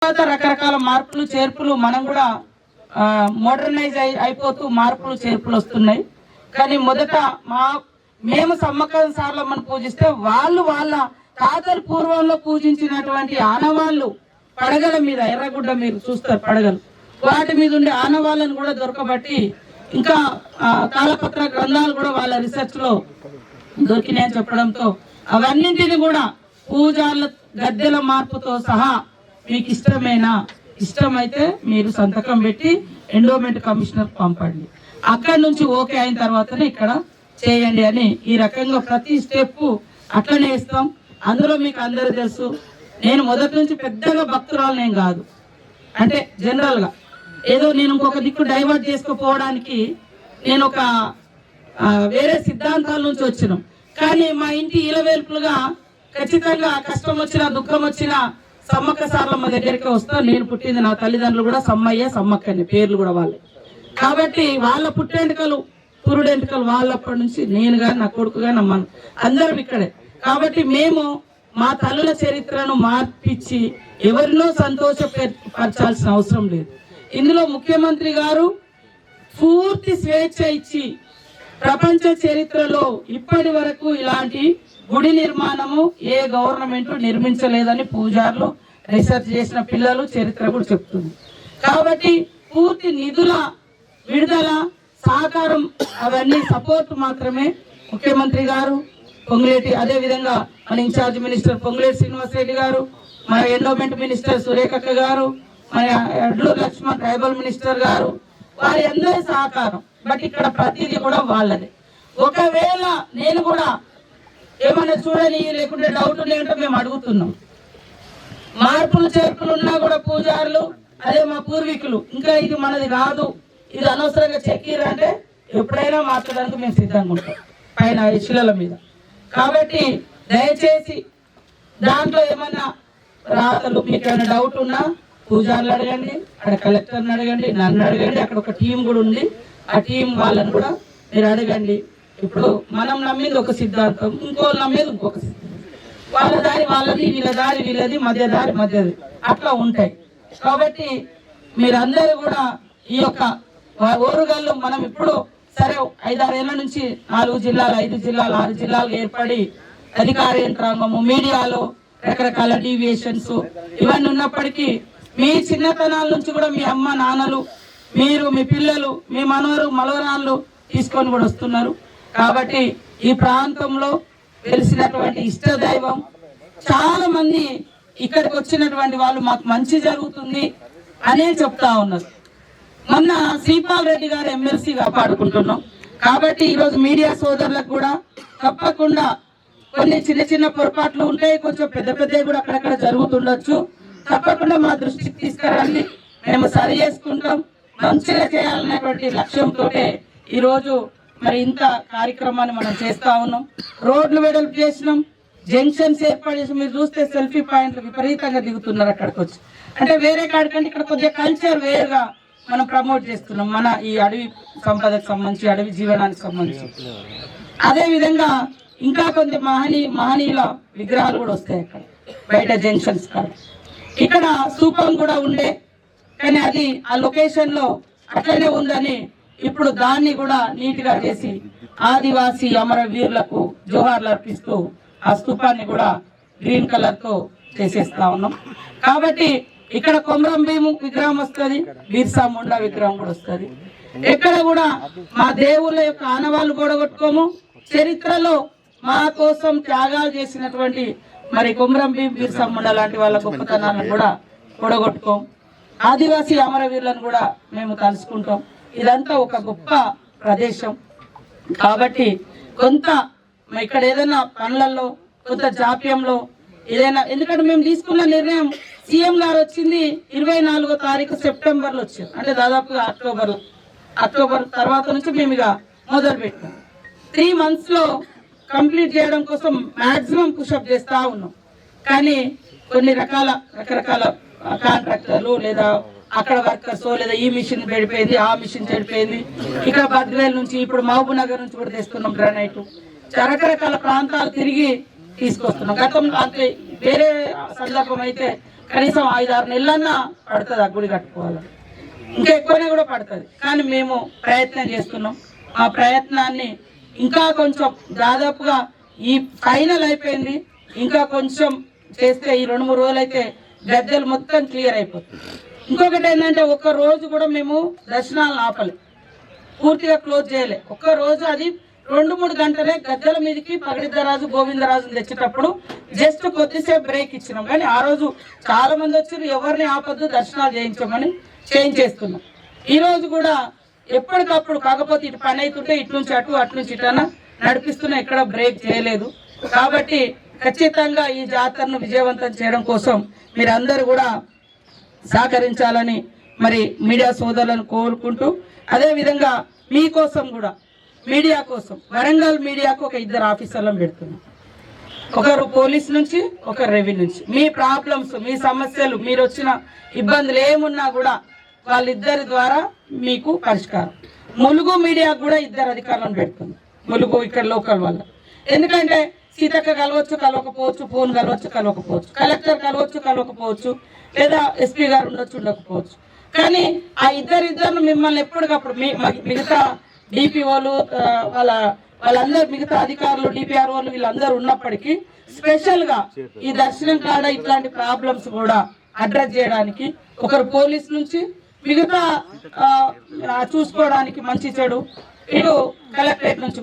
తర్వాత రకరకాల మార్పులు చేర్పులు మనం కూడా మోడర్నైజ్ అయిపోతూ మార్పులు చేర్పులు వస్తున్నాయి. కానీ మొదట మేము సమ్మక్క సారలమ్మను పూజిస్తే వాళ్ళు వాళ్ళ తాతలు పూర్వంలో పూజించినటువంటి ఆనవాళ్ళు పడగల మీద, ఎర్రగుడ్డ మీరు చూస్తారు పడగలు, వాటి మీద ఉండే ఆనవాళ్ళను కూడా దొరకబట్టి ఇంకా తాళపత్ర గ్రంథాలు కూడా వాళ్ళ రీసెర్చ్ లో దొరికినాయని చెప్పడంతో అవన్నింటిని కూడా పూజల గద్దెల మార్పుతో సహా మీకు ఇష్టమైతే మీరు సంతకం పెట్టి ఎండోమెంట్ కమిషనర్ పంపండి. అక్కడి నుంచి ఓకే అయిన తర్వాతనే ఇక్కడ చేయండి అని ఈ రకంగా ప్రతి స్టెప్ అట్లనే ఇస్తాం. అందులో మీకు అందరూ తెలుసు, నేను మొదటి నుంచి పెద్దగా భక్తురాలనేం కాదు. అంటే జనరల్ గా ఏదో నేను ఇంకొక దిక్కు డైవర్ట్ చేసుకోపోవడానికి నేను ఒక వేరే సిద్ధాంతాల నుంచి వచ్చినాం. కానీ మా ఇంటి ఇలవేల్పులుగా ఖచ్చితంగా కష్టం వచ్చినా దుఃఖం వచ్చినా సమ్మక్క సారలమ్మ దగ్గరికి వస్తా. నేను పుట్టింది, నా తల్లిదండ్రులు కూడా సమ్మయ్య సమ్మక్కని పేర్లు కూడా వాళ్ళే. కాబట్టి వాళ్ళ పుట్టెంటుకలు పురుడెంటుకలు వాళ్ళప్పటి నుంచి నేను కానీ నా కొడుకు కానీ అందరం ఇక్కడే. కాబట్టి మేము మా తల్లుల చరిత్రను మార్పిచ్చి ఎవరినో సంతోషపరచాల్సిన అవసరం లేదు. ఇందులో ముఖ్యమంత్రి గారు పూర్తి స్వేచ్ఛ ఇచ్చి ప్రపంచ చరిత్రలో ఇప్పటి వరకు ఇలాంటి గుడి నిర్మాణము ఏ గవర్నమెంట్ నిర్మించలేదని పూజారులు రీసెర్చ్ చేసిన పిల్లలు చరిత్ర కూడా చెప్తుంది. కాబట్టి పూర్తి నిధుల విడుదల సహకారం అవన్నీ సపోర్ట్ మాత్రమే ముఖ్యమంత్రి గారు, పొంగులేటి, అదే విధంగా మన ఇన్ఛార్జ్ మినిస్టర్ పొంగులేటి శ్రీనివాసరెడ్డి గారు, మన ఎండోమెంట్ మినిస్టర్ సురేఖక్క గారు, మన అడ్లూరు లక్ష్మణ్ ట్రైబల్ మినిస్టర్ గారు, వారి అందరి సహకారం. బట్ ఇక్కడ ప్రతిదీ కూడా వాళ్ళది. ఒకవేళ నేను కూడా ఏమన్నా చూడని లేకుంటే డౌట్ లేకుంటే మేము అడుగుతున్నాం. మార్పులు చేర్పులు ఉన్నా కూడా పూజారులు అదే మా పూర్వీకులు ఇంకా ఇది మనది కాదు, ఇది అనవసరంగా చెక్కిరంటే ఎప్పుడైనా మార్చడానికి మేము సిద్ధంగా ఉంటాం పైన శిలల మీద. కాబట్టి దయచేసి దాంట్లో ఏమన్నా రాతలు మీకు ఏమైనా డౌట్ ఉన్నా పూజారులు అడగండి, అక్కడ కలెక్టర్ని అడగండి, నన్ను అడగండి. అక్కడ ఒక టీం కూడా ఉంది, ఆ టీం వాళ్ళని కూడా మీరు అడగండి. ఇప్పుడు మనం నమ్మేది ఒక సిద్ధాంతం, ఇంకోళ్ళు నమ్మేది ఇంకొక సిద్ధాంతం. వాళ్ళ దారి వాళ్ళది, వీళ్ళ దారి వీళ్ళది, మధ్య దారి మధ్యది, అట్లా ఉంటాయి. కాబట్టి మీరందరూ కూడా ఈ యొక్క ఓరుగల్లు మనం ఇప్పుడు సరే 5-6 ఏళ్ల నుంచి 4 జిల్లాలు 5 జిల్లాలు 6 జిల్లాలు ఏర్పడి అధికార యంత్రాంగము మీడియాలో రకరకాల డీవియేషన్స్ ఇవన్నీ ఉన్నప్పటికీ మీ చిన్నతనాల నుంచి కూడా మీ అమ్మ నాన్నలు, మీరు, మీ పిల్లలు, మీ మనవరాళ్ళు తీసుకొని కూడా వస్తున్నారు. కాబట్టి ఈ ప్రాంతంలో తెలిసినటువంటి ఇష్టదైవం చాలా మంది ఇక్కడికి వచ్చినటువంటి వాళ్ళు మాకు మంచి జరుగుతుంది అనే చెప్తా ఉన్నారు. మొన్న శ్రీపాల్ రెడ్డి గారు ఎమ్మెల్సీ కాపాడుకుంటున్నాం. కాబట్టి ఈరోజు మీడియా సోదరులకు కూడా తప్పకుండా కొన్ని చిన్న చిన్న పొరపాట్లు ఉంటాయి, కొంచెం పెద్ద పెద్దవి కూడా అక్కడక్కడ జరుగుతుండొచ్చు. తప్పకుండా మా దృష్టికి తీసుకురండి, మేము సరి చేసుకుంటాం. మంచిగా చేయాలనేటువంటి లక్ష్యంతో ఈరోజు మరి ఇంత కార్యక్రమాన్ని మనం చేస్తా ఉన్నాం. రోడ్లు వెడల్పు చేసినాం, జంక్షన్స్ ఏర్పాటు చేసి మీరు చూస్తే సెల్ఫీ పాయింట్లు విపరీతంగా దిగుతున్నారు అక్కడికి వచ్చి. అంటే వేరే కాడికంటే ఇక్కడ కొద్దిగా కల్చర్ వేరుగా మనం ప్రమోట్ చేస్తున్నాం, మన ఈ అడవి సంపదకు సంబంధించి, అడవి జీవనానికి సంబంధించి. అదే విధంగా ఇంకా కొంత మహనీయుల విగ్రహాలు కూడా వస్తాయి అక్కడ బయట జంక్షన్స్ కాడ. ఇక్కడ స్తూపం కూడా ఉండే, కానీ అది ఆ లొకేషన్ లో అట్లనే ఉందని ఇప్పుడు దాన్ని కూడా నీట్ గా చేసి ఆదివాసీ అమరవీరులకు జోహార్లు అర్పిస్తూ ఆ స్తూపాన్ని కూడా గ్రీన్ కలర్ తో చేసేస్తా ఉన్నాం. కాబట్టి ఇక్కడ కొమరం భీము విగ్రహం వస్తుంది, బిర్సా ముండా విగ్రహం కూడా వస్తుంది. ఎక్కడ కూడా మా దేవుళ్ళ యొక్క ఆనవాళ్ళు కూడగొట్టుకోము. చరిత్రలో మా కోసం త్యాగాలు చేసినటువంటి మరి కొమరం భీం, బిర్సా ముండా లాంటి వాళ్ళ గొప్పతనాలను కూడా కూడగొట్టుకోం. ఆదివాసీ అమరవీరులను కూడా మేము కలుసుకుంటాం. ఇదంతా ఒక గొప్ప ప్రదేశం. కాబట్టి కొంత ఇక్కడ ఏదైనా పనులలో కొంత జాప్యంలో ఏదైనా, ఎందుకంటే మేము తీసుకున్న నిర్ణయం సీఎం గారు వచ్చింది 24వ తారీఖు సెప్టెంబర్లో వచ్చారు, అంటే దాదాపుగా అక్టోబర్ తర్వాత నుంచి మేము ఇక మొదలు పెట్టాం. 3 months లో కంప్లీట్ చేయడం కోసం మాక్సిమం పుషప్ చేస్తా ఉన్నాం. కానీ కొన్ని రకరకాల కాంట్రాక్టర్లు లేదా అక్కడ వర్కర్స్ లేదా ఈ మిషన్ చెడిపోయింది, ఆ మిషన్ చెడిపోయింది, ఇక్కడ బద్వేల్ నుంచి ఇప్పుడు మహబూబ్ నగర్ నుంచి కూడా తెస్తున్నాం గ్రానైట్. రకరకాల ప్రాంతాలు తిరిగి తీసుకొస్తున్నాం. గతంలో అంటే వేరే సందర్భం అయితే కనీసం 5-6 నెలలన్నా పడుతుంది ఆ గుడి కట్టుకోవాలని, ఇంకా ఎక్కువనే కూడా పడుతుంది. కానీ మేము ప్రయత్నం చేస్తున్నాం. ఆ ప్రయత్నాన్ని ఇంకా కొంచెం దాదాపుగా ఈ ఫైనల్ అయిపోయింది, ఇంకా కొంచెం చేస్తే ఈ 2-3 రోజులు అయితే గద్దెలు మొత్తం క్లియర్ అయిపోతుంది. ఇంకొకటి ఏంటంటే ఒక్క రోజు కూడా మేము దర్శనాలను ఆపలే, పూర్తిగా క్లోజ్ చేయలే. ఒక్క రోజు అది 2-3 గంటలే గద్దెల మీదకి పగడిద్దరాజు గోవిందరాజుని తెచ్చేటప్పుడు జస్ట్ కొద్దిసేపు బ్రేక్ ఇచ్చినాం. కానీ ఆ రోజు చాలా మంది వచ్చారు, ఎవరిని ఆపద్దు దర్శనాలు చేయించమని చేయించేస్తున్నాం. ఈ రోజు కూడా ఎప్పటికప్పుడు, కాకపోతే ఇటు పని అవుతుంటే ఇటు నుంచి అటు అటు నుంచి ఇటన్నా నడిపిస్తున్నా, ఎక్కడ బ్రేక్ చేయలేదు. కాబట్టి ఖచ్చితంగా ఈ జాతరను విజయవంతం చేయడం కోసం మీరందరూ కూడా సహకరించాలని మరి మీడియా సోదరులను కోరుకుంటూ, అదేవిధంగా మీకోసం కూడా మీడియా కోసం వరంగల్ మీడియాకు ఒక 2 ఆఫీసర్లను పెడుతున్నాం. ఒకరు పోలీస్ నుంచి, ఒకరు రెవెన్యూ నుంచి. మీ ప్రాబ్లమ్స్, మీ సమస్యలు, మీరు వచ్చిన ఇబ్బందులు ఏమున్నా కూడా వాళ్ళిద్దరి ద్వారా మీకు పరిష్కారం. ములుగు మీడియాకు కూడా 2 అధికారులను పెడుతున్నాం, ములుగు ఇక్కడ లోకల్ వల్ల. ఎందుకంటే సీతక్క కలవచ్చు, కలవకపోవచ్చు, ఫోన్ కలవచ్చు, కలవకపోవచ్చు, కలెక్టర్ కలవచ్చు, కలవకపోవచ్చు, లేదా ఎస్పీ గారు ఉండొచ్చు, ఉండకపోవచ్చు. కానీ ఆ ఇద్దరిద్దరు మిమ్మల్ని ఎప్పటికప్పుడు మిగతా డిపిఓలు వాళ్ళందరూ, మిగతా అధికారులు, డిపిఆర్ఓలు వీళ్ళందరూ ఉన్నప్పటికీ స్పెషల్ గా ఈ దర్శనం కాడ ఇట్లాంటి ప్రాబ్లమ్స్ కూడా అడ్రస్ చేయడానికి ఒకరు పోలీస్ నుంచి, మిగతా చూసుకోవడానికి మంచి చెడు ఇటు కలెక్టరేట్ నుంచి